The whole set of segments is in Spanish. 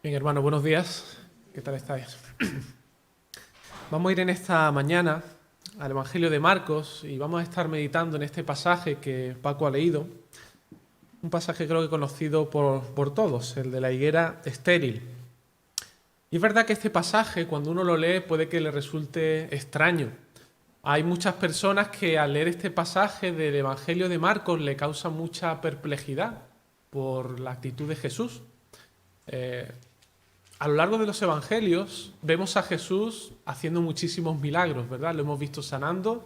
Bien, hermano, buenos días. ¿Qué tal estáis? Vamos a ir en esta mañana al Evangelio de Marcos y vamos a estar meditando en este pasaje que Paco ha leído. Un pasaje creo que conocido por todos, el de la higuera estéril. Y es verdad que este pasaje, cuando uno lo lee, puede que le resulte extraño. Hay muchas personas que al leer este pasaje del Evangelio de Marcos le causan mucha perplejidad por la actitud de Jesús. A lo largo de los evangelios vemos a Jesús haciendo muchísimos milagros, ¿verdad? Lo hemos visto sanando,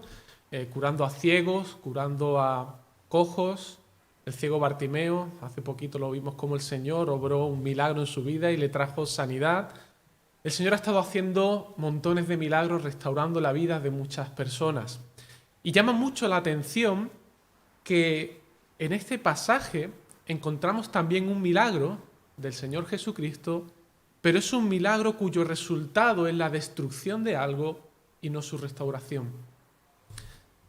curando a ciegos, curando a cojos, el ciego Bartimeo, hace poquito lo vimos como el Señor obró un milagro en su vida y le trajo sanidad. El Señor ha estado haciendo montones de milagros, restaurando la vida de muchas personas. Y llama mucho la atención que en este pasaje encontramos también un milagro del Señor Jesucristo, pero es un milagro cuyo resultado es la destrucción de algo y no su restauración.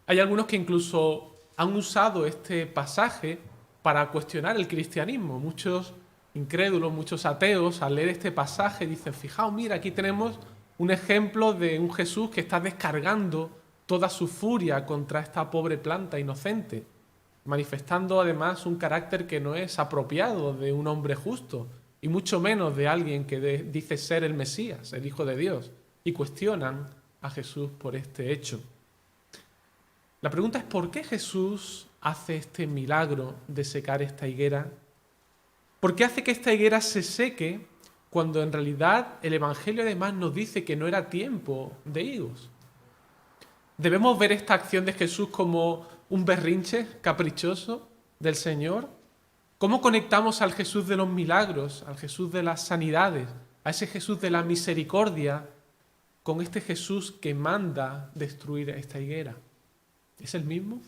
Hay algunos que incluso han usado este pasaje para cuestionar el cristianismo. Muchos incrédulos, muchos ateos, al leer este pasaje dicen, fijaos, mira, aquí tenemos un ejemplo de un Jesús que está descargando toda su furia contra esta pobre planta inocente, manifestando además un carácter que no es apropiado de un hombre justo, y mucho menos de alguien que dice ser el Mesías, el Hijo de Dios, y cuestionan a Jesús por este hecho. La pregunta es ¿por qué Jesús hace este milagro de secar esta higuera? ¿Por qué hace que esta higuera se seque cuando en realidad el Evangelio además nos dice que no era tiempo de higos? ¿Debemos ver esta acción de Jesús como un berrinche caprichoso del Señor? ¿Cómo conectamos al Jesús de los milagros, al Jesús de las sanidades, a ese Jesús de la misericordia, con este Jesús que manda destruir esta higuera? ¿Es el mismo?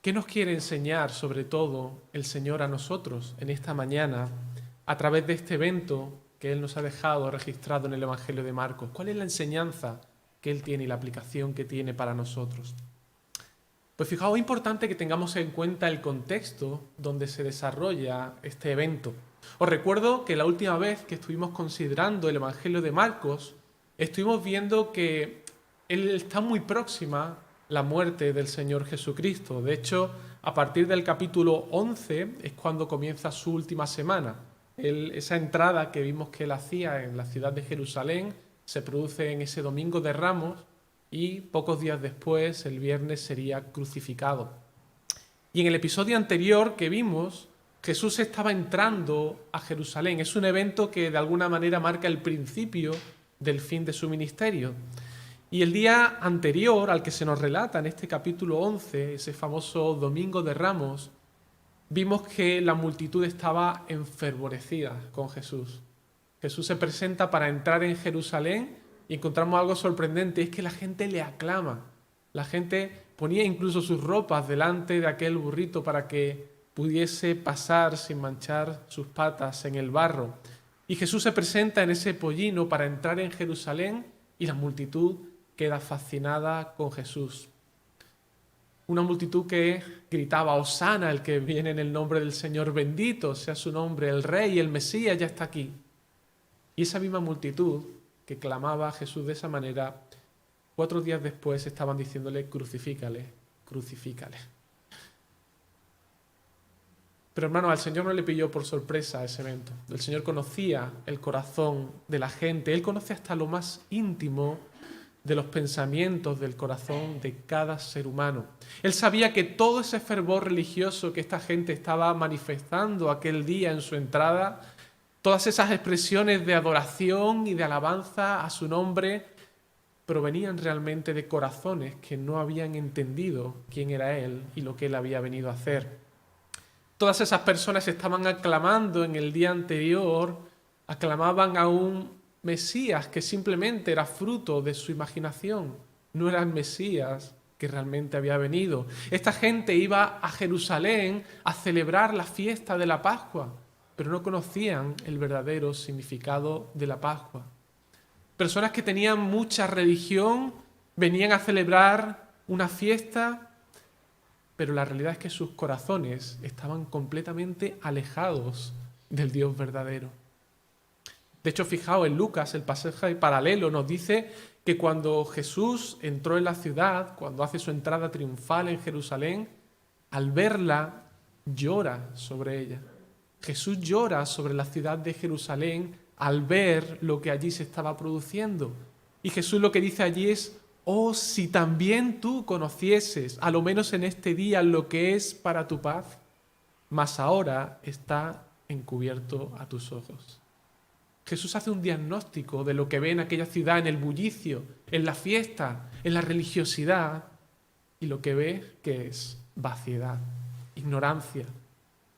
¿Qué nos quiere enseñar sobre todo el Señor a nosotros en esta mañana a través de este evento que Él nos ha dejado registrado en el Evangelio de Marcos? ¿Cuál es la enseñanza que Él tiene y la aplicación que tiene para nosotros? Pues fijaos, es importante que tengamos en cuenta el contexto donde se desarrolla este evento. Os recuerdo que la última vez que estuvimos considerando el Evangelio de Marcos, estuvimos viendo que él está muy próxima la muerte del Señor Jesucristo. De hecho, a partir del capítulo 11 es cuando comienza su última semana. Esa entrada que vimos que él hacía en la ciudad de Jerusalén se produce en ese Domingo de Ramos, y pocos días después, el viernes, sería crucificado. Y en el episodio anterior que vimos, Jesús estaba entrando a Jerusalén. Es un evento que de alguna manera marca el principio del fin de su ministerio. Y el día anterior al que se nos relata en este capítulo 11, ese famoso Domingo de Ramos, vimos que la multitud estaba enfervorecida con Jesús. Jesús se presenta para entrar en Jerusalén y encontramos algo sorprendente, es que la gente le aclama. La gente ponía incluso sus ropas delante de aquel burrito para que pudiese pasar sin manchar sus patas en el barro. Y Jesús se presenta en ese pollino para entrar en Jerusalén y la multitud queda fascinada con Jesús. Una multitud que gritaba, Hosana, el que viene en el nombre del Señor, bendito sea su nombre, el Rey, el Mesías ya está aquí. Y esa misma multitud que clamaba a Jesús de esa manera, 4 días después estaban diciéndole, crucifícale, crucifícale. Pero hermano, al Señor no le pilló por sorpresa ese evento. El Señor conocía el corazón de la gente, Él conoce hasta lo más íntimo de los pensamientos del corazón de cada ser humano. Él sabía que todo ese fervor religioso que esta gente estaba manifestando aquel día en su entrada, todas esas expresiones de adoración y de alabanza a su nombre provenían realmente de corazones que no habían entendido quién era Él y lo que Él había venido a hacer. Todas esas personas estaban aclamando en el día anterior, aclamaban a un Mesías que simplemente era fruto de su imaginación, no era el Mesías que realmente había venido. Esta gente iba a Jerusalén a celebrar la fiesta de la Pascua, pero no conocían el verdadero significado de la Pascua. Personas que tenían mucha religión venían a celebrar una fiesta, pero la realidad es que sus corazones estaban completamente alejados del Dios verdadero. De hecho, fijaos, en Lucas, el pasaje paralelo nos dice que cuando Jesús entró en la ciudad, cuando hace su entrada triunfal en Jerusalén, al verla, llora sobre ella. Jesús llora sobre la ciudad de Jerusalén al ver lo que allí se estaba produciendo. Y Jesús lo que dice allí es: oh, si también tú conocieses, a lo menos en este día, lo que es para tu paz, mas ahora está encubierto a tus ojos. Jesús hace un diagnóstico de lo que ve en aquella ciudad, en el bullicio, en la fiesta, en la religiosidad, y lo que ve que es vaciedad, ignorancia.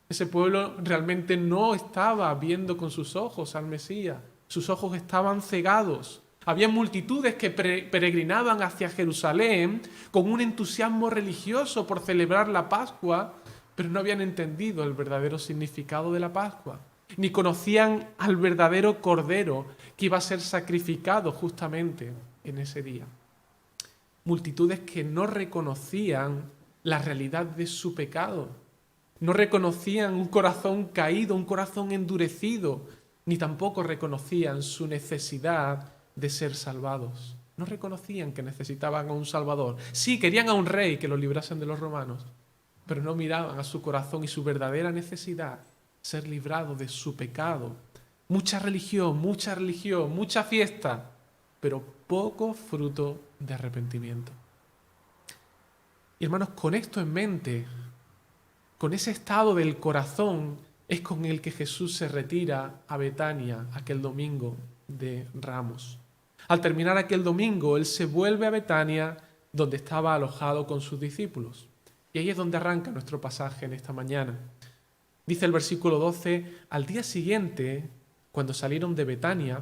Ese pueblo realmente no estaba viendo con sus ojos al Mesías, sus ojos estaban cegados. Había multitudes que peregrinaban hacia Jerusalén con un entusiasmo religioso por celebrar la Pascua, pero no habían entendido el verdadero significado de la Pascua, ni conocían al verdadero Cordero que iba a ser sacrificado justamente en ese día. Multitudes que no reconocían la realidad de su pecado, no reconocían un corazón caído, un corazón endurecido, ni tampoco reconocían su necesidad de ser salvados. No reconocían que necesitaban a un Salvador. Sí, querían a un rey que los librasen de los romanos, pero no miraban a su corazón y su verdadera necesidad, ser librados de su pecado. Mucha religión, mucha fiesta, pero poco fruto de arrepentimiento. Y hermanos, con esto en mente, con ese estado del corazón, es con el que Jesús se retira a Betania aquel domingo de Ramos. Al terminar aquel domingo, Él se vuelve a Betania, donde estaba alojado con sus discípulos. Y ahí es donde arranca nuestro pasaje en esta mañana. Dice el versículo 12, al día siguiente, cuando salieron de Betania,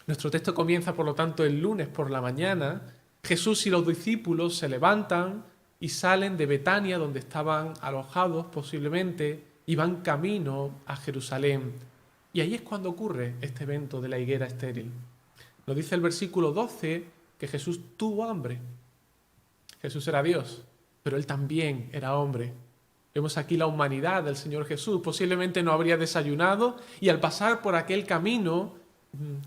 nuestro texto comienza por lo tanto el lunes por la mañana, Jesús y los discípulos se levantan y salen de Betania, donde estaban alojados posiblemente, y van camino a Jerusalén. Y ahí es cuando ocurre este evento de la higuera estéril. Nos dice el versículo 12 que Jesús tuvo hambre. Jesús era Dios, pero Él también era hombre. Vemos aquí la humanidad del Señor Jesús. Posiblemente no habría desayunado y al pasar por aquel camino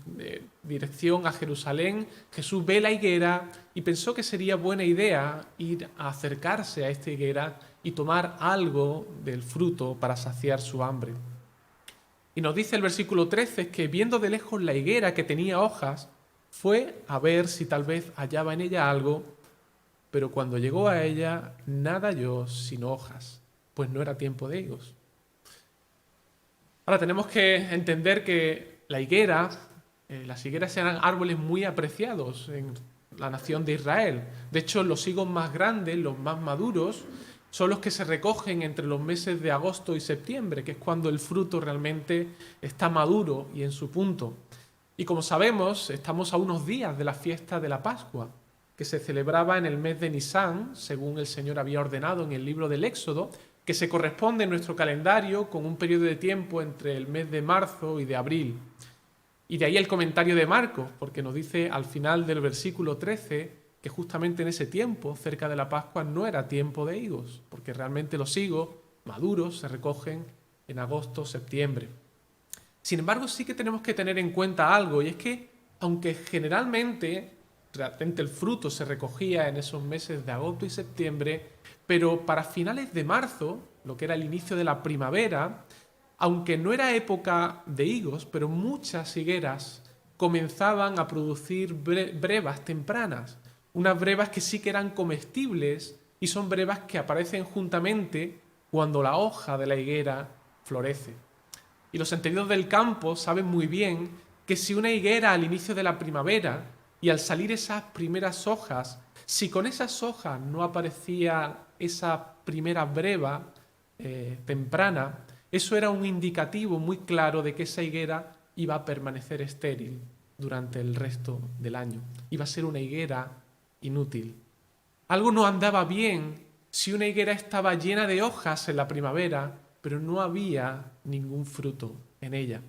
de dirección a Jerusalén, Jesús ve la higuera y pensó que sería buena idea ir a acercarse a esta higuera y tomar algo del fruto para saciar su hambre. Y nos dice el versículo 13 que viendo de lejos la higuera que tenía hojas, fue a ver si tal vez hallaba en ella algo, pero cuando llegó a ella nada halló sino hojas, pues no era tiempo de higos. Ahora tenemos que entender que la higuera, las higueras eran árboles muy apreciados en la nación de Israel. De hecho, los higos más grandes, los más maduros, son los que se recogen entre los meses de agosto y septiembre, que es cuando el fruto realmente está maduro y en su punto. Y como sabemos, estamos a unos días de la fiesta de la Pascua, que se celebraba en el mes de Nisán, según el Señor había ordenado en el libro del Éxodo, que se corresponde en nuestro calendario con un periodo de tiempo entre el mes de marzo y de abril. Y de ahí el comentario de Marcos, porque nos dice al final del versículo 13 que justamente en ese tiempo, cerca de la Pascua, no era tiempo de higos, porque realmente los higos maduros se recogen en agosto, septiembre. Sin embargo, sí que tenemos que tener en cuenta algo, y es que aunque generalmente realmente el fruto se recogía en esos meses de agosto y septiembre, pero para finales de marzo, lo que era el inicio de la primavera, aunque no era época de higos, pero muchas higueras comenzaban a producir brevas tempranas, unas brevas que sí que eran comestibles y son brevas que aparecen juntamente cuando la hoja de la higuera florece. Y los entendidos del campo saben muy bien que si una higuera al inicio de la primavera y al salir esas primeras hojas, si con esas hojas no aparecía esa primera breva temprana, eso era un indicativo muy claro de que esa higuera iba a permanecer estéril durante el resto del año. Iba a ser una higuera inútil. Algo no andaba bien si una higuera estaba llena de hojas en la primavera, pero no había ningún fruto en ella.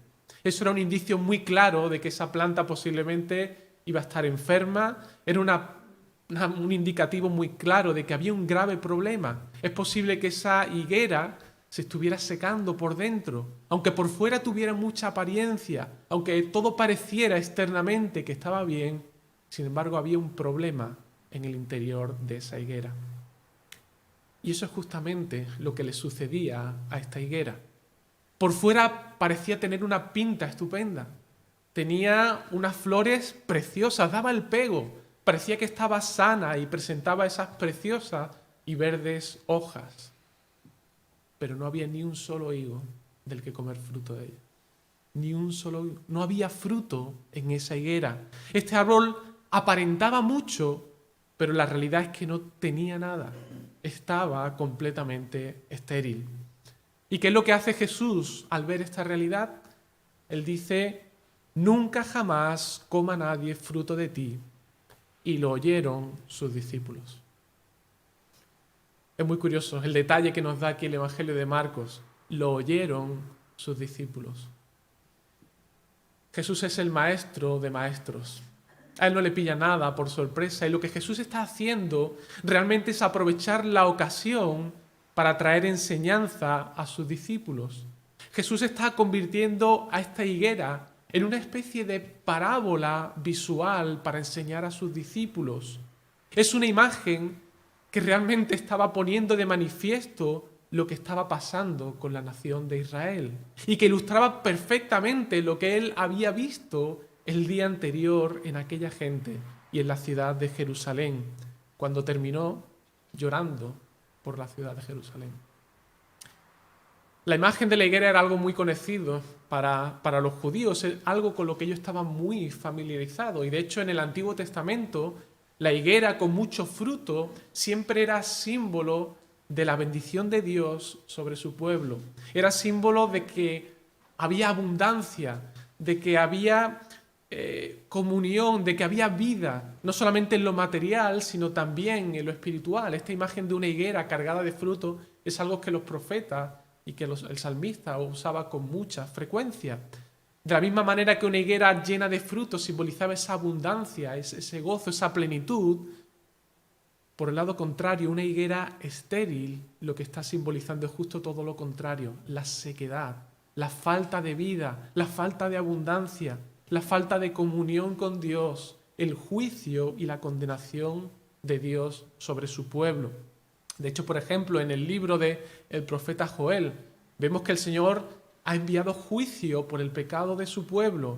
Eso era un indicio muy claro de que esa planta posiblemente iba a estar enferma, era un indicativo muy claro de que había un grave problema. Es posible que esa higuera se estuviera secando por dentro, aunque por fuera tuviera mucha apariencia, aunque todo pareciera externamente que estaba bien, sin embargo había un problema en el interior de esa higuera. Y eso es justamente lo que le sucedía a esta higuera. Por fuera parecía tener una pinta estupenda, tenía unas flores preciosas, daba el pego, parecía que estaba sana y presentaba esas preciosas y verdes hojas. Pero no había ni un solo higo del que comer fruto de ella. Ni un solo higo. No había fruto en esa higuera. Este árbol aparentaba mucho, pero la realidad es que no tenía nada. Estaba completamente estéril. ¿Y qué es lo que hace Jesús al ver esta realidad? Él dice: nunca jamás coma nadie fruto de ti. Y lo oyeron sus discípulos. Es muy curioso el detalle que nos da aquí el Evangelio de Marcos. Lo oyeron sus discípulos. Jesús es el maestro de maestros. A él no le pilla nada por sorpresa y lo que Jesús está haciendo realmente es aprovechar la ocasión para traer enseñanza a sus discípulos. Jesús está convirtiendo a esta higuera en una especie de parábola visual para enseñar a sus discípulos. Es una imagen que realmente estaba poniendo de manifiesto lo que estaba pasando con la nación de Israel y que ilustraba perfectamente lo que él había visto el día anterior en aquella gente y en la ciudad de Jerusalén, cuando terminó llorando por la ciudad de Jerusalén. La imagen de la higuera era algo muy conocido para los judíos, algo con lo que ellos estaban muy familiarizados. Y de hecho en el Antiguo Testamento la higuera con mucho fruto siempre era símbolo de la bendición de Dios sobre su pueblo. Era símbolo de que había abundancia, de que había comunión, de que había vida, no solamente en lo material, sino también en lo espiritual. Esta imagen de una higuera cargada de fruto es algo que los profetas y que el salmista usaba con mucha frecuencia. De la misma manera que una higuera llena de frutos simbolizaba esa abundancia, ese gozo, esa plenitud, por el lado contrario, una higuera estéril lo que está simbolizando es justo todo lo contrario, la sequedad, la falta de vida, la falta de abundancia, la falta de comunión con Dios, el juicio y la condenación de Dios sobre su pueblo. De hecho, por ejemplo, en el libro del profeta Joel, vemos que el Señor ha enviado juicio por el pecado de su pueblo,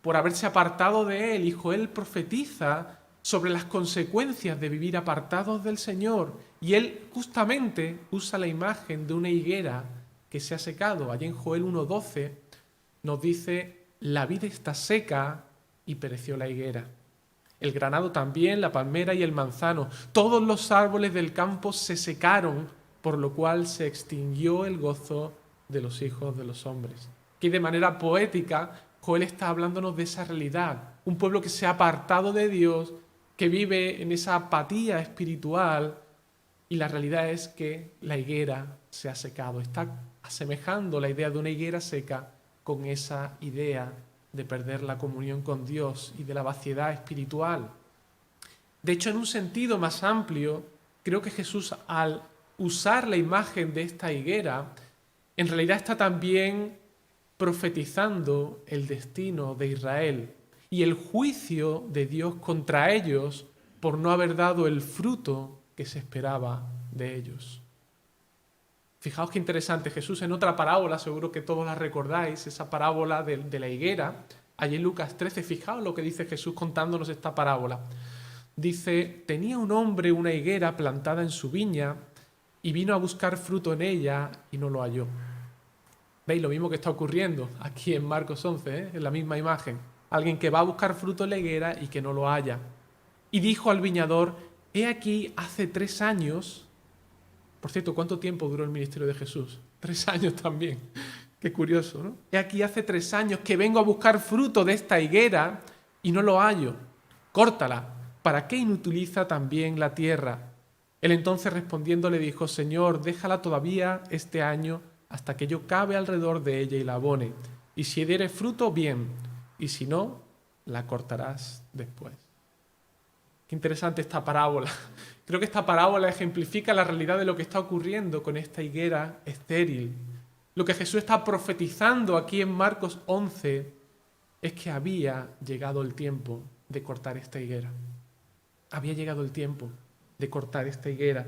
por haberse apartado de él, y Joel profetiza sobre las consecuencias de vivir apartados del Señor, y él justamente usa la imagen de una higuera que se ha secado. Allí en Joel 1:12 nos dice: la vid está seca y pereció la higuera. El granado también, la palmera y el manzano, todos los árboles del campo se secaron, por lo cual se extinguió el gozo de los hijos de los hombres. Que de manera poética Joel está hablándonos de esa realidad, un pueblo que se ha apartado de Dios, que vive en esa apatía espiritual, y la realidad es que la higuera se ha secado. Está asemejando la idea de una higuera seca con esa idea de perder la comunión con Dios y de la vaciedad espiritual. De hecho, en un sentido más amplio, creo que Jesús, al usar la imagen de esta higuera, en realidad está también profetizando el destino de Israel y el juicio de Dios contra ellos por no haber dado el fruto que se esperaba de ellos. Fijaos qué interesante, Jesús en otra parábola, seguro que todos la recordáis, esa parábola de la higuera, allí en Lucas 13, fijaos lo que dice Jesús contándonos esta parábola. Dice: tenía un hombre una higuera plantada en su viña y vino a buscar fruto en ella y no lo halló. ¿Veis? Lo mismo que está ocurriendo aquí en Marcos 11, en la misma imagen. Alguien que va a buscar fruto en la higuera y que no lo halla. Y dijo al viñador: he aquí, hace 3 años... Por cierto, ¿cuánto tiempo duró el ministerio de Jesús? 3 años también. Qué curioso, ¿no? He aquí, hace 3 años que vengo a buscar fruto de esta higuera y no lo hallo. Córtala. ¿Para qué inutiliza también la tierra? Él entonces respondiendo le dijo: Señor, déjala todavía este año hasta que yo cabe alrededor de ella y la abone. Y si diere fruto, bien. Y si no, la cortarás después. Qué interesante esta parábola. Creo que esta parábola ejemplifica la realidad de lo que está ocurriendo con esta higuera estéril. Lo que Jesús está profetizando aquí en Marcos 11 es que había llegado el tiempo de cortar esta higuera. Había llegado el tiempo de cortar esta higuera.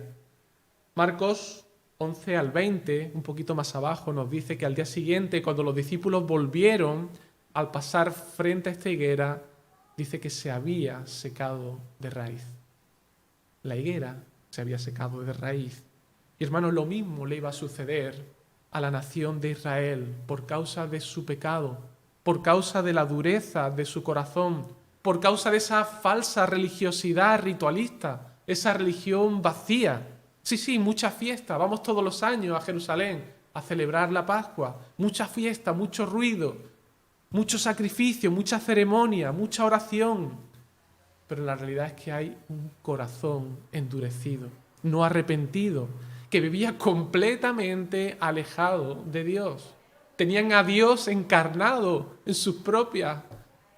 Marcos 11 al 20, un poquito más abajo, nos dice que al día siguiente, cuando los discípulos volvieron, al pasar frente a esta higuera, dice que se había secado de raíz. La higuera se había secado de raíz. Y hermanos, lo mismo le iba a suceder a la nación de Israel por causa de su pecado, por causa de la dureza de su corazón, por causa de esa falsa religiosidad ritualista, esa religión vacía. Sí, mucha fiesta, vamos todos los años a Jerusalén a celebrar la Pascua, mucha fiesta, mucho ruido, mucho sacrificio, mucha ceremonia, mucha oración. Pero la realidad es que hay un corazón endurecido, no arrepentido, que vivía completamente alejado de Dios. Tenían a Dios encarnado en sus propias,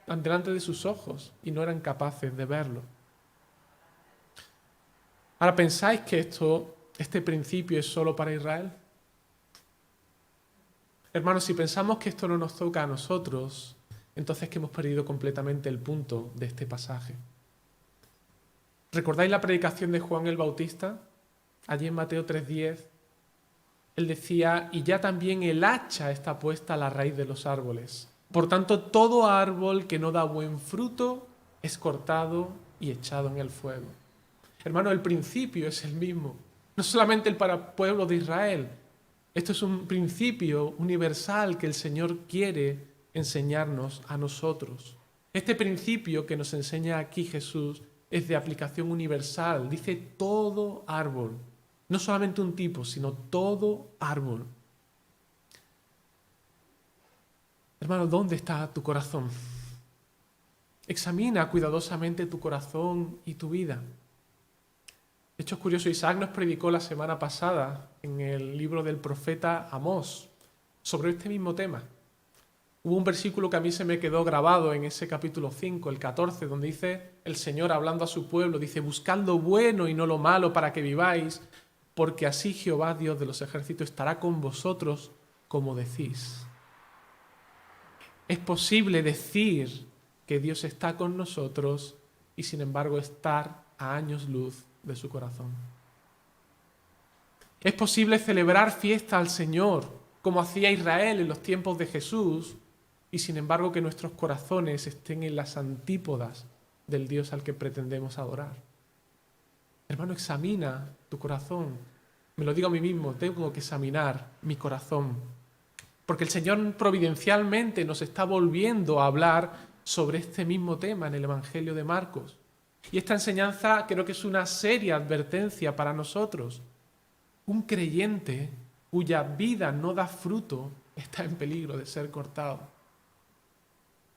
delante de sus ojos, y no eran capaces de verlo. Ahora, ¿pensáis que este principio es solo para Israel? Hermanos, si pensamos que esto no nos toca a nosotros, entonces que hemos perdido completamente el punto de este pasaje. ¿Recordáis la predicación de Juan el Bautista? Allí en Mateo 3:10, él decía, y ya también el hacha está puesta a la raíz de los árboles. Por tanto, todo árbol que no da buen fruto es cortado y echado en el fuego. Hermano, el principio es el mismo. No solamente para el pueblo de Israel. Esto es un principio universal que el Señor quiere enseñarnos a nosotros. Este principio que nos enseña aquí Jesús es de aplicación universal. Dice todo árbol. No solamente un tipo, sino todo árbol. Hermano, ¿dónde está tu corazón? Examina cuidadosamente tu corazón y tu vida. De hecho, es curioso, Isaac nos predicó la semana pasada en el libro del profeta Amós sobre este mismo tema. Hubo un versículo que a mí se me quedó grabado en ese capítulo 5, el 14, donde dice el Señor hablando a su pueblo, dice, buscad lo bueno y no lo malo para que viváis, porque así Jehová, Dios de los ejércitos, estará con vosotros como decís. Es posible decir que Dios está con nosotros y sin embargo estar a años luz de su corazón. Es posible celebrar fiesta al Señor como hacía Israel en los tiempos de Jesús y sin embargo que nuestros corazones estén en las antípodas del Dios al que pretendemos adorar. Hermano, examina tu corazón. Me lo digo a mí mismo, tengo que examinar mi corazón. Porque el Señor providencialmente nos está volviendo a hablar sobre este mismo tema en el Evangelio de Marcos. Y esta enseñanza creo que es una seria advertencia para nosotros. Un creyente cuya vida no da fruto está en peligro de ser cortado.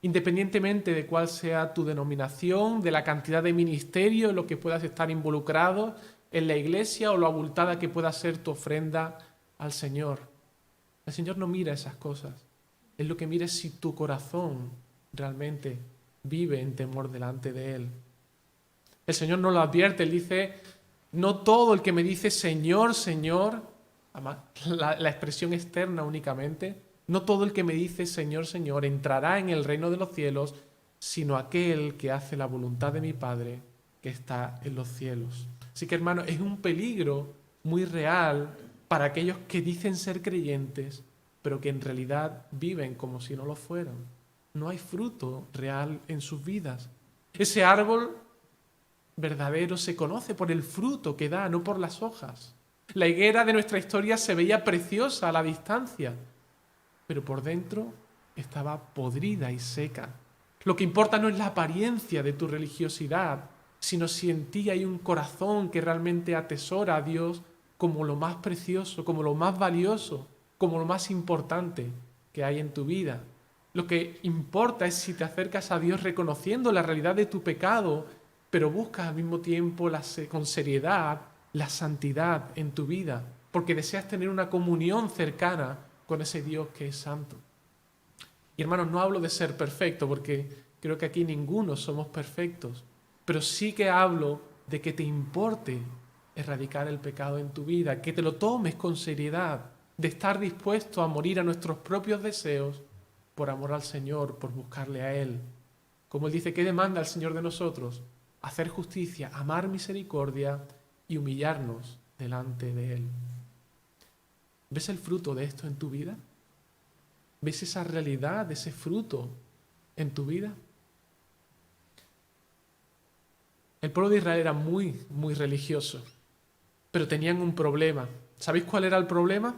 Independientemente de cuál sea tu denominación, de la cantidad de ministerio en lo que puedas estar involucrado en la iglesia o lo abultada que pueda ser tu ofrenda al Señor. El Señor no mira esas cosas. Él lo que mira es si tu corazón realmente vive en temor delante de Él. El Señor nos lo advierte, Él dice, no todo el que me dice Señor, Señor, la expresión externa únicamente, no todo el que me dice Señor, Señor entrará en el reino de los cielos, sino aquel que hace la voluntad de mi Padre que está en los cielos. Así que, hermano, es un peligro muy real para aquellos que dicen ser creyentes, pero que en realidad viven como si no lo fueran. No hay fruto real en sus vidas. Ese árbol verdadero se conoce por el fruto que da, no por las hojas. La higuera de nuestra historia se veía preciosa a la distancia, pero por dentro estaba podrida y seca. Lo que importa no es la apariencia de tu religiosidad, sino si en ti hay un corazón que realmente atesora a Dios como lo más precioso, como lo más valioso, como lo más importante que hay en tu vida. Lo que importa es si te acercas a Dios reconociendo la realidad de tu pecado, pero buscas al mismo tiempo con seriedad la santidad en tu vida, porque deseas tener una comunión cercana con ese Dios que es santo. Y hermanos, no hablo de ser perfecto, porque creo que aquí ninguno somos perfectos, pero sí que hablo de que te importe erradicar el pecado en tu vida, que te lo tomes con seriedad, de estar dispuesto a morir a nuestros propios deseos por amor al Señor, por buscarle a Él. Como Él dice, ¿qué demanda el Señor de nosotros? Hacer justicia, amar misericordia y humillarnos delante de Él. ¿Ves el fruto de esto en tu vida? ¿Ves esa realidad, de ese fruto en tu vida? El pueblo de Israel era muy, muy religioso, pero tenían un problema. ¿Sabéis cuál era el problema?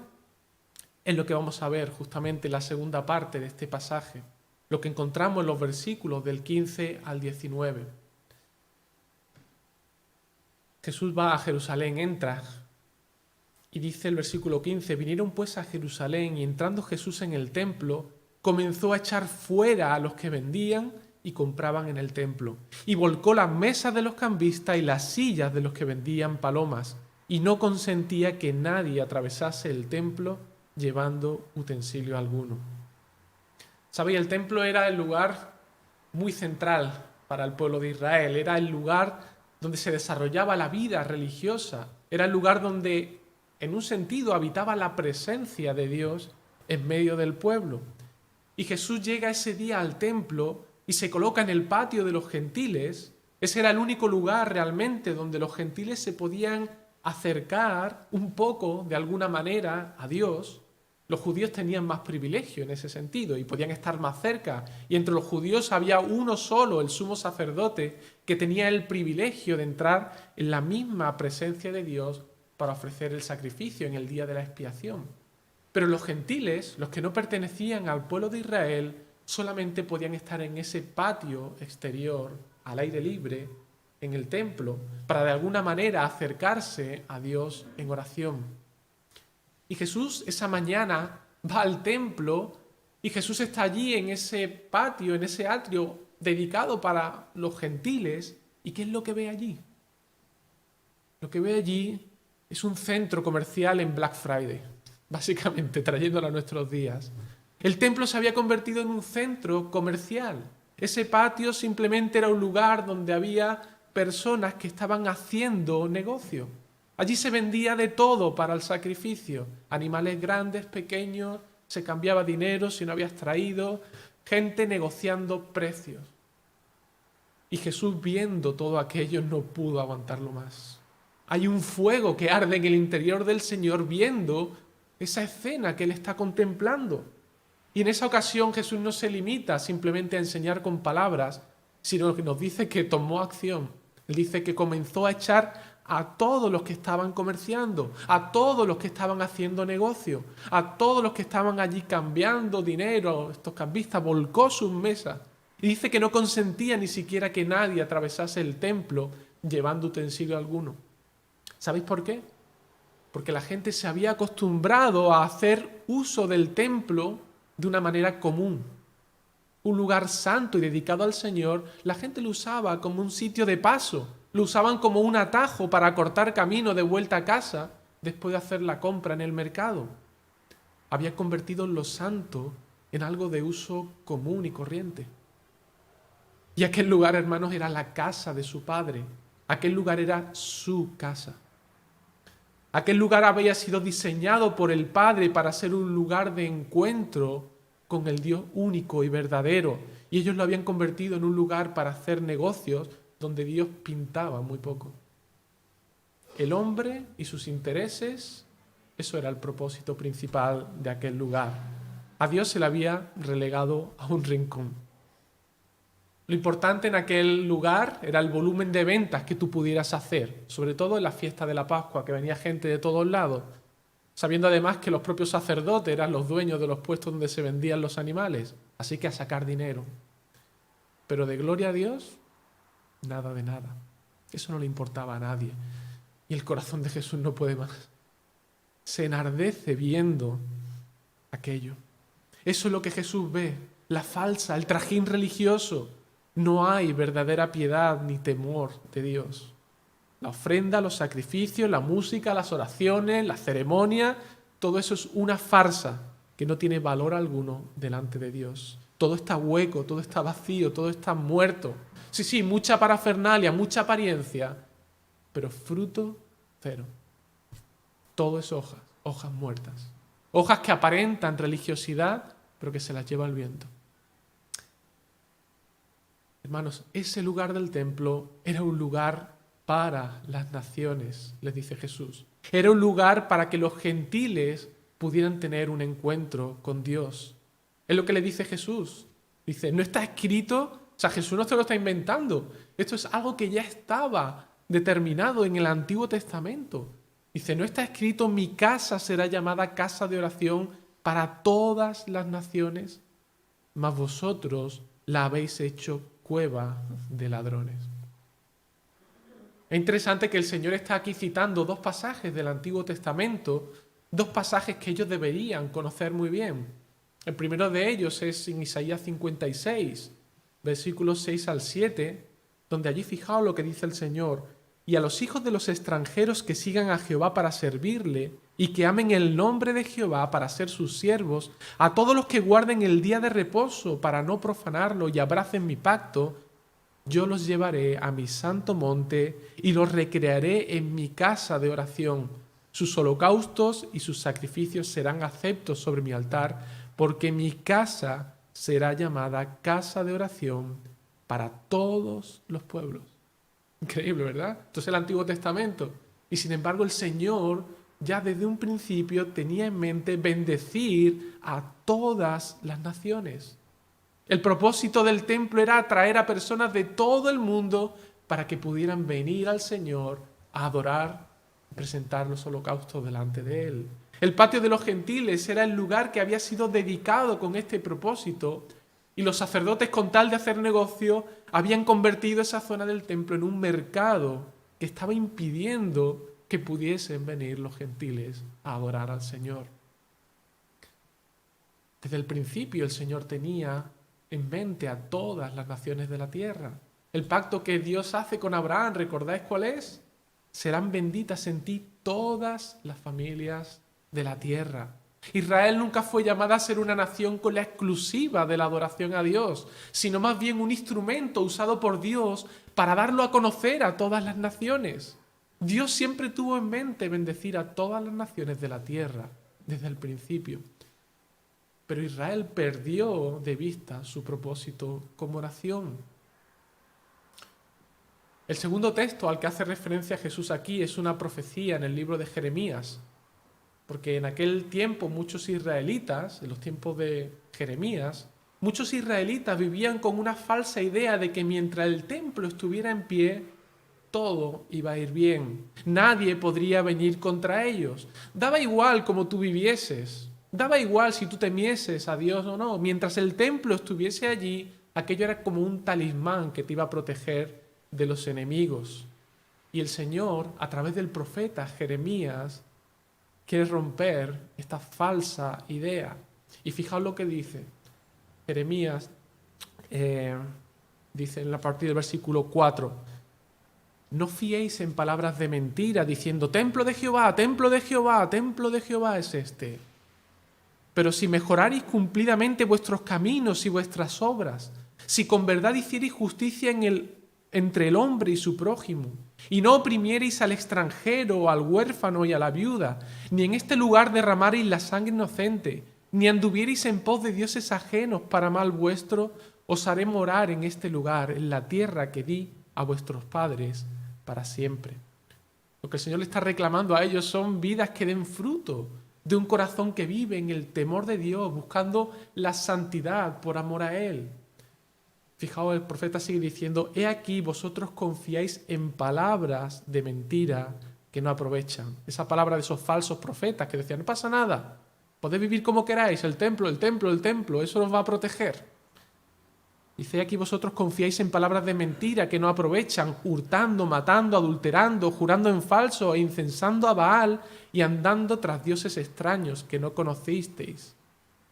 Es lo que vamos a ver justamente en la segunda parte de este pasaje, lo que encontramos en los versículos del 15 al 19. Jesús va a Jerusalén, entra, y dice el versículo 15, vinieron pues a Jerusalén y entrando Jesús en el templo, comenzó a echar fuera a los que vendían y compraban en el templo, y volcó las mesas de los cambistas y las sillas de los que vendían palomas, y no consentía que nadie atravesase el templo llevando utensilio alguno. ¿Sabéis? El templo era el lugar muy central para el pueblo de Israel, era el lugar donde se desarrollaba la vida religiosa, era el lugar donde, en un sentido, habitaba la presencia de Dios en medio del pueblo. Y Jesús llega ese día al templo y se coloca en el patio de los gentiles. Ese era el único lugar realmente donde los gentiles se podían acercar un poco, de alguna manera, a Dios. Los judíos tenían más privilegio en ese sentido y podían estar más cerca. Y entre los judíos había uno solo, el sumo sacerdote, que tenía el privilegio de entrar en la misma presencia de Dios para ofrecer el sacrificio en el día de la expiación. Pero los gentiles, los que no pertenecían al pueblo de Israel, solamente podían estar en ese patio exterior, al aire libre, en el templo, para de alguna manera acercarse a Dios en oración. Y Jesús esa mañana va al templo y Jesús está allí en ese patio, en ese atrio dedicado para los gentiles. ¿Y qué es lo que ve allí? Lo que ve allí es un centro comercial en Black Friday, básicamente trayéndolo a nuestros días. El templo se había convertido en un centro comercial. Ese patio simplemente era un lugar donde había personas que estaban haciendo negocio. Allí se vendía de todo para el sacrificio. Animales grandes, pequeños, se cambiaba dinero si no habías traído, gente negociando precios. Y Jesús, viendo todo aquello, no pudo aguantarlo más. Hay un fuego que arde en el interior del Señor viendo esa escena que Él está contemplando. Y en esa ocasión Jesús no se limita simplemente a enseñar con palabras, sino que nos dice que tomó acción. Él dice que comenzó a echar a todos los que estaban comerciando, a todos los que estaban haciendo negocio, a todos los que estaban allí cambiando dinero, estos cambistas, volcó sus mesas. Y dice que no consentía ni siquiera que nadie atravesase el templo llevando utensilio alguno. ¿Sabéis por qué? Porque la gente se había acostumbrado a hacer uso del templo de una manera común. Un lugar santo y dedicado al Señor, la gente lo usaba como un sitio de paso, lo usaban como un atajo para cortar camino de vuelta a casa después de hacer la compra en el mercado. Había convertido lo santo en algo de uso común y corriente. Y aquel lugar, hermanos, era la casa de su padre. Aquel lugar era su casa. Aquel lugar había sido diseñado por el Padre para ser un lugar de encuentro con el Dios único y verdadero. Y ellos lo habían convertido en un lugar para hacer negocios donde Dios pintaba muy poco. El hombre y sus intereses, eso era el propósito principal de aquel lugar. A Dios se le había relegado a un rincón. Lo importante en aquel lugar era el volumen de ventas que tú pudieras hacer, sobre todo en la fiesta de la Pascua, que venía gente de todos lados, sabiendo además que los propios sacerdotes eran los dueños de los puestos donde se vendían los animales, así que a sacar dinero. Pero de gloria a Dios, nada de nada. Eso no le importaba a nadie. Y el corazón de Jesús no puede más. Se enardece viendo aquello. Eso es lo que Jesús ve, la falsa, el trajín religioso. No hay verdadera piedad ni temor de Dios. La ofrenda, los sacrificios, la música, las oraciones, la ceremonia, todo eso es una farsa que no tiene valor alguno delante de Dios. Todo está hueco, todo está vacío, todo está muerto. Sí, mucha parafernalia, mucha apariencia, pero fruto cero. Todo es hojas, hojas muertas. Hojas que aparentan religiosidad, pero que se las lleva el viento. Hermanos, ese lugar del templo era un lugar para las naciones, les dice Jesús. Era un lugar para que los gentiles pudieran tener un encuentro con Dios. Es lo que le dice Jesús. Dice, no está escrito, o sea, Jesús no se lo está inventando. Esto es algo que ya estaba determinado en el Antiguo Testamento. Dice, no está escrito, mi casa será llamada casa de oración para todas las naciones, mas vosotros la habéis hecho cueva de ladrones. Es interesante que el Señor está aquí citando dos pasajes del Antiguo Testamento, dos pasajes que ellos deberían conocer muy bien. El primero de ellos es en Isaías 56, versículos 6 al 7, donde allí fijaos lo que dice el Señor: y a los hijos de los extranjeros que sigan a Jehová para servirle y que amen el nombre de Jehová para ser sus siervos, a todos los que guarden el día de reposo para no profanarlo y abracen mi pacto, yo los llevaré a mi santo monte y los recrearé en mi casa de oración. Sus holocaustos y sus sacrificios serán aceptos sobre mi altar, porque mi casa será llamada casa de oración para todos los pueblos. Increíble, ¿verdad? Esto es el Antiguo Testamento. Y sin embargo el Señor ya desde un principio tenía en mente bendecir a todas las naciones. El propósito del templo era atraer a personas de todo el mundo para que pudieran venir al Señor a adorar y presentar los holocaustos delante de Él. El patio de los gentiles era el lugar que había sido dedicado con este propósito, y los sacerdotes, con tal de hacer negocio, habían convertido esa zona del templo en un mercado que estaba impidiendo que pudiesen venir los gentiles a adorar al Señor. Desde el principio el Señor tenía en mente a todas las naciones de la tierra. El pacto que Dios hace con Abraham, ¿recordáis cuál es? Serán benditas en ti todas las familias de la tierra. Israel nunca fue llamada a ser una nación con la exclusiva de la adoración a Dios, sino más bien un instrumento usado por Dios para darlo a conocer a todas las naciones. Dios siempre tuvo en mente bendecir a todas las naciones de la tierra desde el principio. Pero Israel perdió de vista su propósito como nación. El segundo texto al que hace referencia Jesús aquí es una profecía en el libro de Jeremías, porque en aquel tiempo muchos israelitas, en los tiempos de Jeremías, muchos israelitas vivían con una falsa idea de que mientras el templo estuviera en pie, todo iba a ir bien. Nadie podría venir contra ellos. Daba igual cómo tú vivieses, daba igual si tú temieses a Dios o no. Mientras el templo estuviese allí, aquello era como un talismán que te iba a proteger de los enemigos. Y el Señor, a través del profeta Jeremías, quiere romper esta falsa idea. Y fijaos lo que dice. Jeremías dice en la partida del versículo 4: no fiéis en palabras de mentira, diciendo, templo de Jehová, templo de Jehová, templo de Jehová es este. Pero si mejorareis cumplidamente vuestros caminos y vuestras obras, si con verdad hiciereis justicia entre el hombre y su prójimo, y no oprimiereis al extranjero, al huérfano y a la viuda, ni en este lugar derramareis la sangre inocente, ni anduviereis en pos de dioses ajenos para mal vuestro, os haré morar en este lugar, en la tierra que di a vuestros padres para siempre. Lo que el Señor le está reclamando a ellos son vidas que den fruto de un corazón que vive en el temor de Dios, buscando la santidad por amor a Él. Fijaos, el profeta sigue diciendo, he aquí vosotros confiáis en palabras de mentira que no aprovechan. Esa palabra de esos falsos profetas que decían, no pasa nada, podéis vivir como queráis, el templo, eso os va a proteger. Dice, aquí vosotros confiáis en palabras de mentira que no aprovechan, hurtando, matando, adulterando, jurando en falso e incensando a Baal y andando tras dioses extraños que no conocisteis.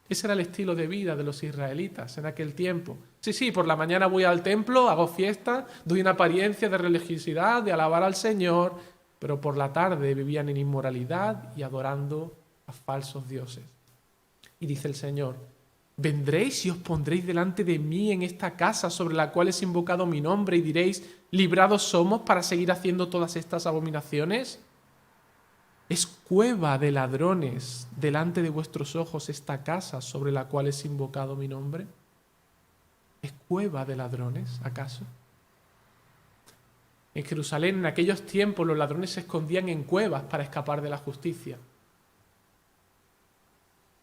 Ese era el estilo de vida de los israelitas en aquel tiempo. Sí, por la mañana voy al templo, hago fiesta, doy una apariencia de religiosidad, de alabar al Señor, pero por la tarde vivían en inmoralidad y adorando a falsos dioses. Y dice el Señor, Vendréis y os pondréis delante de mí en esta casa sobre la cual es invocado mi nombre y diréis, librados somos para seguir haciendo todas estas abominaciones. Es cueva de ladrones delante de vuestros ojos esta casa sobre la cual es invocado mi nombre. ¿Es cueva de ladrones, acaso? En Jerusalén, en aquellos tiempos, los ladrones se escondían en cuevas para escapar de la justicia.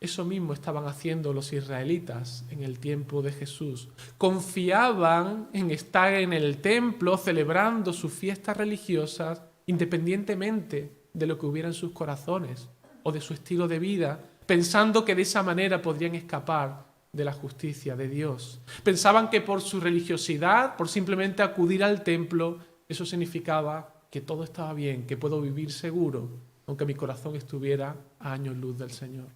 Eso mismo estaban haciendo los israelitas en el tiempo de Jesús. Confiaban en estar en el templo celebrando sus fiestas religiosas independientemente de lo que hubiera en sus corazones o de su estilo de vida, pensando que de esa manera podrían escapar de la justicia de Dios. Pensaban que por su religiosidad, por simplemente acudir al templo, eso significaba que todo estaba bien, que puedo vivir seguro, aunque mi corazón estuviera a años luz del Señor.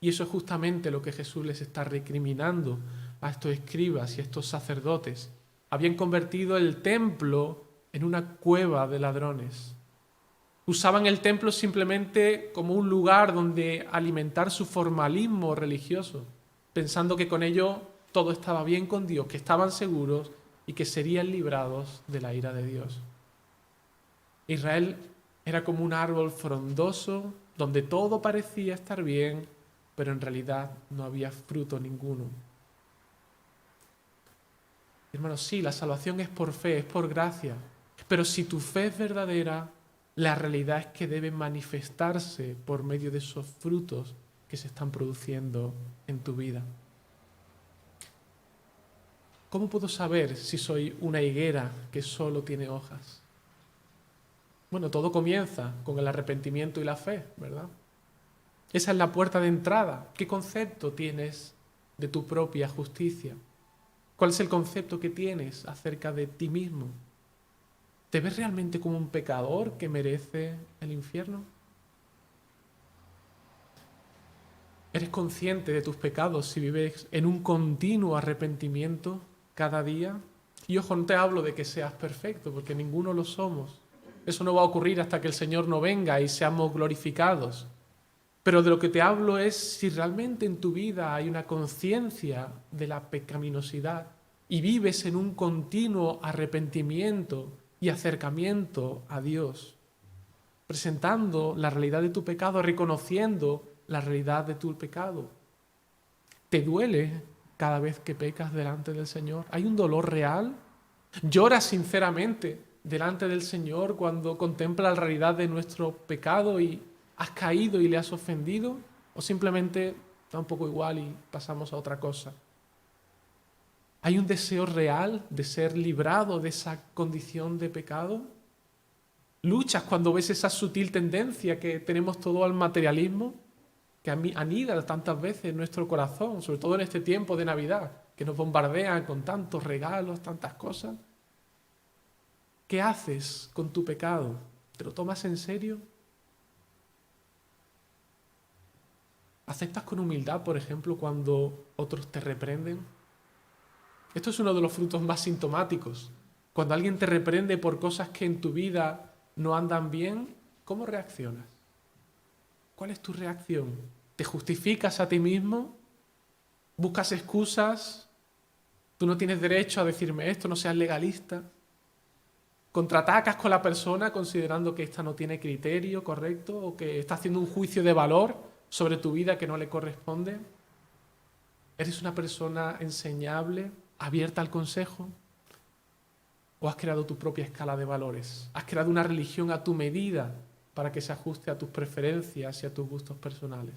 Y eso es justamente lo que Jesús les está recriminando a estos escribas y a estos sacerdotes. Habían convertido el templo en una cueva de ladrones. Usaban el templo simplemente como un lugar donde alimentar su formalismo religioso, pensando que con ello todo estaba bien con Dios, que estaban seguros y que serían librados de la ira de Dios. Israel era como un árbol frondoso donde todo parecía estar bien, pero en realidad no había fruto ninguno. Hermanos, sí, la salvación es por fe, es por gracia, pero si tu fe es verdadera, la realidad es que debe manifestarse por medio de esos frutos que se están produciendo en tu vida. ¿Cómo puedo saber si soy una higuera que solo tiene hojas? Bueno, todo comienza con el arrepentimiento y la fe, ¿verdad? Esa es la puerta de entrada. ¿Qué concepto tienes de tu propia justicia? ¿Cuál es el concepto que tienes acerca de ti mismo? ¿Te ves realmente como un pecador que merece el infierno? ¿Eres consciente de tus pecados si vives en un continuo arrepentimiento cada día? Y ojo, no te hablo de que seas perfecto, porque ninguno lo somos. Eso no va a ocurrir hasta que el Señor no venga y seamos glorificados. Pero de lo que te hablo es si realmente en tu vida hay una conciencia de la pecaminosidad y vives en un continuo arrepentimiento y acercamiento a Dios, presentando la realidad de tu pecado, reconociendo la realidad de tu pecado. ¿Te duele cada vez que pecas delante del Señor? ¿Hay un dolor real? ¿Lloras sinceramente delante del Señor cuando contempla la realidad de nuestro pecado y has caído y le has ofendido? ¿O simplemente da un poco igual y pasamos a otra cosa? ¿Hay un deseo real de ser librado de esa condición de pecado? ¿Luchas cuando ves esa sutil tendencia que tenemos todo al materialismo, que anida tantas veces en nuestro corazón, sobre todo en este tiempo de Navidad, que nos bombardean con tantos regalos, tantas cosas? ¿Qué haces con tu pecado? ¿Te lo tomas en serio? ¿Aceptas con humildad, por ejemplo, cuando otros te reprenden? Esto es uno de los frutos más sintomáticos. Cuando alguien te reprende por cosas que en tu vida no andan bien, ¿cómo reaccionas? ¿Cuál es tu reacción? ¿Te justificas a ti mismo? ¿Buscas excusas? ¿Tú no tienes derecho a decirme esto? ¿No seas legalista? ¿Contraatacas con la persona considerando que ésta no tiene criterio correcto o que está haciendo un juicio de valor sobre tu vida que no le corresponde? ¿Eres una persona enseñable, abierta al consejo? ¿O has creado tu propia escala de valores? ¿Has creado una religión a tu medida para que se ajuste a tus preferencias y a tus gustos personales?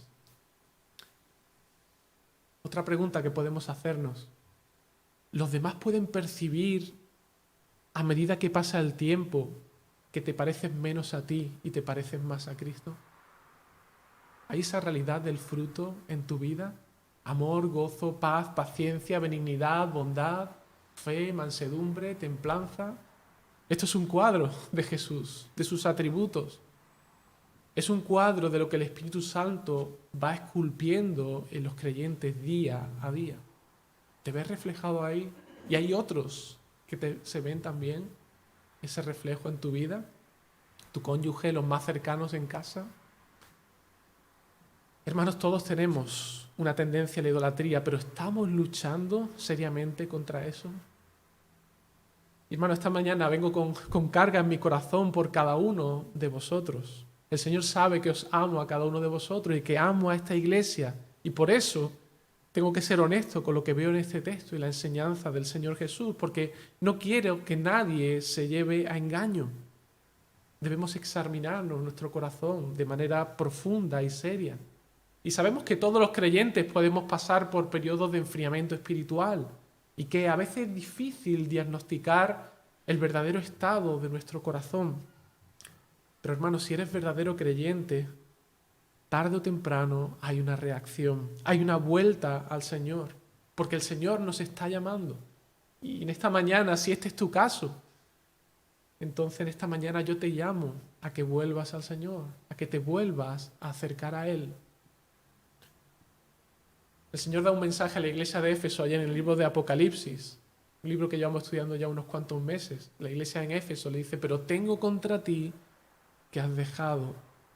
Otra pregunta que podemos hacernos. ¿Los demás pueden percibir a medida que pasa el tiempo que te pareces menos a ti y te pareces más a Cristo? ¿Hay esa realidad del fruto en tu vida? Amor, gozo, paz, paciencia, benignidad, bondad, fe, mansedumbre, templanza. Esto es un cuadro de Jesús, de sus atributos. Es un cuadro de lo que el Espíritu Santo va esculpiendo en los creyentes día a día. ¿Te ves reflejado ahí? ¿Y hay otros que se ven también ese reflejo en tu vida? ¿Tu cónyuge, los más cercanos en casa? Hermanos, todos tenemos una tendencia a la idolatría, pero ¿estamos luchando seriamente contra eso? Hermano, esta mañana vengo con carga en mi corazón por cada uno de vosotros. El Señor sabe que os amo a cada uno de vosotros y que amo a esta iglesia. Y por eso tengo que ser honesto con lo que veo en este texto y la enseñanza del Señor Jesús, porque no quiero que nadie se lleve a engaño. Debemos examinarnos nuestro corazón de manera profunda y seria. Y sabemos que todos los creyentes podemos pasar por periodos de enfriamiento espiritual y que a veces es difícil diagnosticar el verdadero estado de nuestro corazón. Pero hermanos, si eres verdadero creyente, tarde o temprano hay una reacción, hay una vuelta al Señor, porque el Señor nos está llamando. Y en esta mañana, si este es tu caso, entonces en esta mañana yo te llamo a que vuelvas al Señor, a que te vuelvas a acercar a Él. El Señor da un mensaje a la iglesia de Éfeso allá en el libro de Apocalipsis, un libro que llevamos estudiando ya unos cuantos meses. La iglesia en Éfeso le dice, pero tengo contra ti que has dejado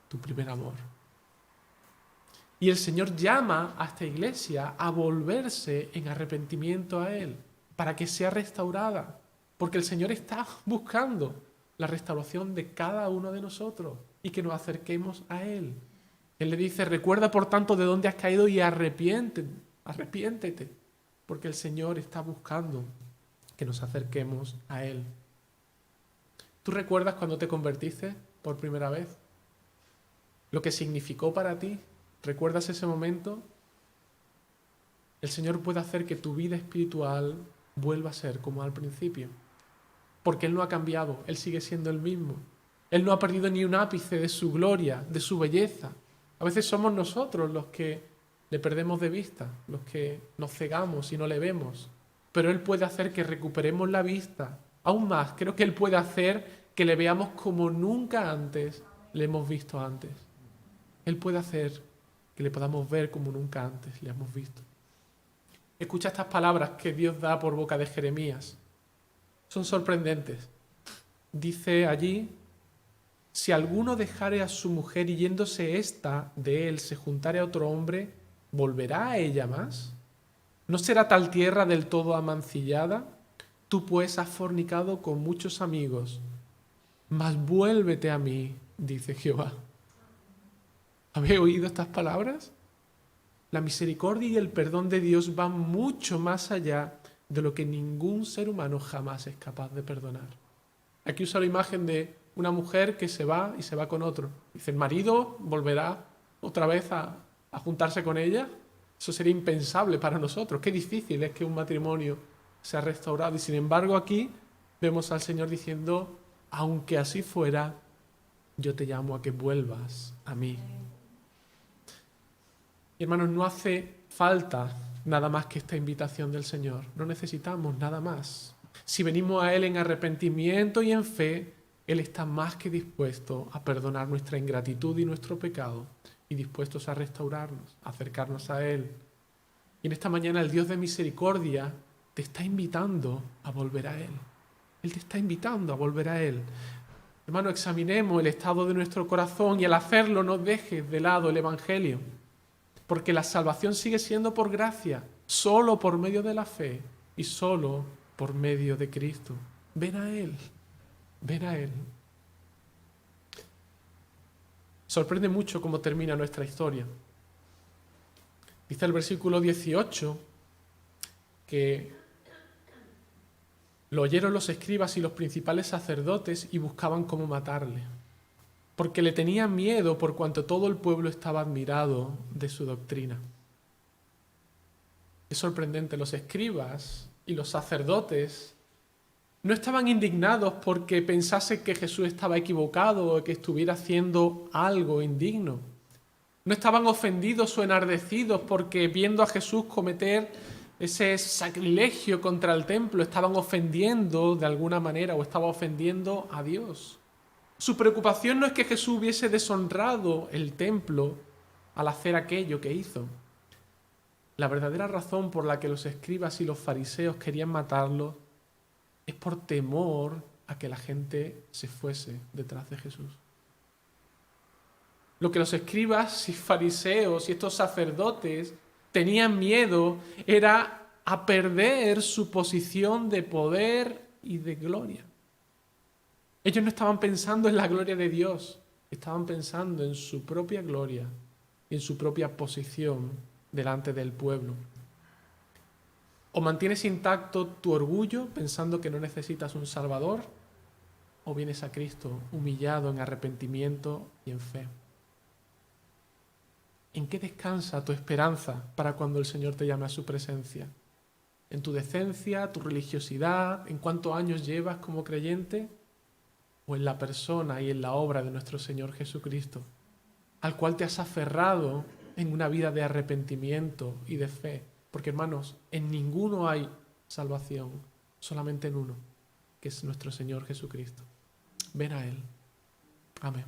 tu primer amor. Y el Señor llama a esta iglesia a volverse en arrepentimiento a Él, para que sea restaurada, porque el Señor está buscando la restauración de cada uno de nosotros y que nos acerquemos a Él. Él le dice, recuerda por tanto de dónde has caído y arrepiéntete, porque el Señor está buscando que nos acerquemos a Él. ¿Tú recuerdas cuando te convertiste por primera vez? ¿Lo que significó para ti? ¿Recuerdas ese momento? El Señor puede hacer que tu vida espiritual vuelva a ser como al principio, porque Él no ha cambiado, Él sigue siendo el mismo. Él no ha perdido ni un ápice de su gloria, de su belleza. A veces somos nosotros los que le perdemos de vista, los que nos cegamos y no le vemos. Pero Él puede hacer que recuperemos la vista. Aún más, creo que Él puede hacer que le veamos como nunca antes le hemos visto antes. Él puede hacer que le podamos ver como nunca antes le hemos visto. Escucha estas palabras que Dios da por boca de Jeremías. Son sorprendentes. Dice allí, si alguno dejare a su mujer y yéndose ésta de él se juntare a otro hombre, ¿volverá a ella más? ¿No será tal tierra del todo amancillada? Tú pues has fornicado con muchos amigos, mas vuélvete a mí, dice Jehová. ¿Habéis oído estas palabras? La misericordia y el perdón de Dios van mucho más allá de lo que ningún ser humano jamás es capaz de perdonar. Aquí usa la imagen de una mujer que se va y se va con otro. Dice, el marido volverá otra vez a juntarse con ella. Eso sería impensable para nosotros. Qué difícil es que un matrimonio sea restaurado. Y sin embargo aquí vemos al Señor diciendo, aunque así fuera, yo te llamo a que vuelvas a mí. Y hermanos, no hace falta nada más que esta invitación del Señor. No necesitamos nada más. Si venimos a Él en arrepentimiento y en fe, Él está más que dispuesto a perdonar nuestra ingratitud y nuestro pecado y dispuestos a restaurarnos, a acercarnos a Él. Y en esta mañana el Dios de misericordia te está invitando a volver a Él. Él te está invitando a volver a Él. Hermano, examinemos el estado de nuestro corazón y al hacerlo no dejes de lado el Evangelio, porque la salvación sigue siendo por gracia, solo por medio de la fe y solo por medio de Cristo. Ven a Él, ven a Él. Sorprende mucho cómo termina nuestra historia. Dice el versículo 18 que lo oyeron los escribas y los principales sacerdotes y buscaban cómo matarle, porque le tenían miedo por cuanto todo el pueblo estaba admirado de su doctrina. Es sorprendente, los escribas y los sacerdotes no estaban indignados porque pensasen que Jesús estaba equivocado o que estuviera haciendo algo indigno. No estaban ofendidos o enardecidos porque viendo a Jesús cometer ese sacrilegio contra el templo, estaban ofendiendo de alguna manera o estaba ofendiendo a Dios. Su preocupación no es que Jesús hubiese deshonrado el templo al hacer aquello que hizo. La verdadera razón por la que los escribas y los fariseos querían matarlo es por temor a que la gente se fuese detrás de Jesús. Lo que los escribas y fariseos y estos sacerdotes tenían miedo era a perder su posición de poder y de gloria. Ellos no estaban pensando en la gloria de Dios, estaban pensando en su propia gloria y en su propia posición delante del pueblo. O mantienes intacto tu orgullo pensando que no necesitas un Salvador, o vienes a Cristo humillado en arrepentimiento y en fe. ¿En qué descansa tu esperanza para cuando el Señor te llame a su presencia? ¿En tu decencia, tu religiosidad, en cuántos años llevas como creyente? ¿O en la persona y en la obra de nuestro Señor Jesucristo, al cual te has aferrado en una vida de arrepentimiento y de fe? Porque, hermanos, en ninguno hay salvación, solamente en uno, que es nuestro Señor Jesucristo. Ven a Él. Amén.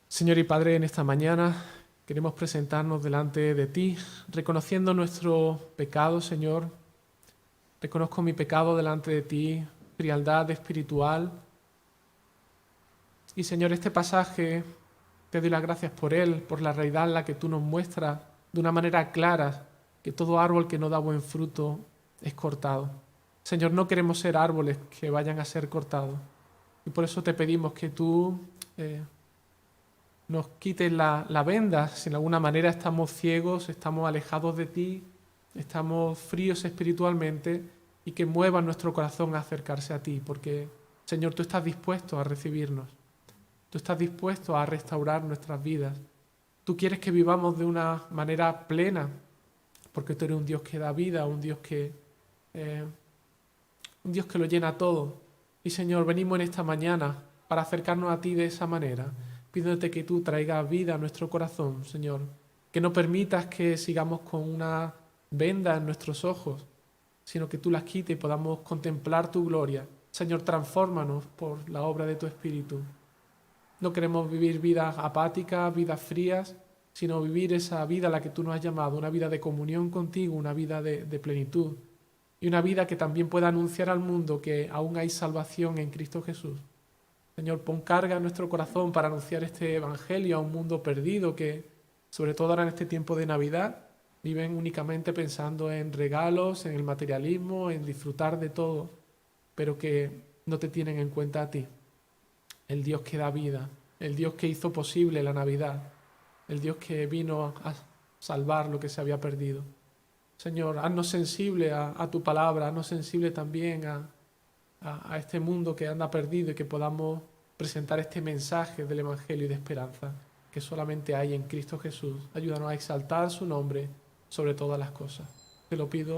Señor y Padre, en esta mañana queremos presentarnos delante de ti, reconociendo nuestro pecado, Señor. Reconozco mi pecado delante de ti, frialdad espiritual. Y Señor, este pasaje, te doy las gracias por él, por la realidad en la que tú nos muestras de una manera clara que todo árbol que no da buen fruto es cortado. Señor, no queremos ser árboles que vayan a ser cortados. Y por eso te pedimos que tú nos quites la venda, si de alguna manera estamos ciegos, estamos alejados de ti, estamos fríos espiritualmente, y que mueva nuestro corazón a acercarse a ti, porque, Señor, tú estás dispuesto a recibirnos, tú estás dispuesto a restaurar nuestras vidas, tú quieres que vivamos de una manera plena, porque tú eres un Dios que da vida, un Dios que lo llena todo. Y, Señor, venimos en esta mañana para acercarnos a ti de esa manera, pidiéndote que tú traigas vida a nuestro corazón, Señor, que no permitas que sigamos con una venda en nuestros ojos, sino que tú las quites y podamos contemplar tu gloria. Señor, transfórmanos por la obra de tu Espíritu. No queremos vivir vidas apáticas, vidas frías, sino vivir esa vida a la que tú nos has llamado, una vida de comunión contigo, una vida de plenitud, y una vida que también pueda anunciar al mundo que aún hay salvación en Cristo Jesús. Señor, pon carga en nuestro corazón para anunciar este evangelio a un mundo perdido que, sobre todo ahora en este tiempo de Navidad, viven únicamente pensando en regalos, en el materialismo, en disfrutar de todo, pero que no te tienen en cuenta a ti, el Dios que da vida, el Dios que hizo posible la Navidad, el Dios que vino a salvar lo que se había perdido. Señor, haznos sensible a tu palabra, haznos sensible también a este mundo que anda perdido, y que podamos presentar este mensaje del Evangelio y de esperanza que solamente hay en Cristo Jesús. Ayúdanos a exaltar su nombre sobre todas las cosas. Te lo pido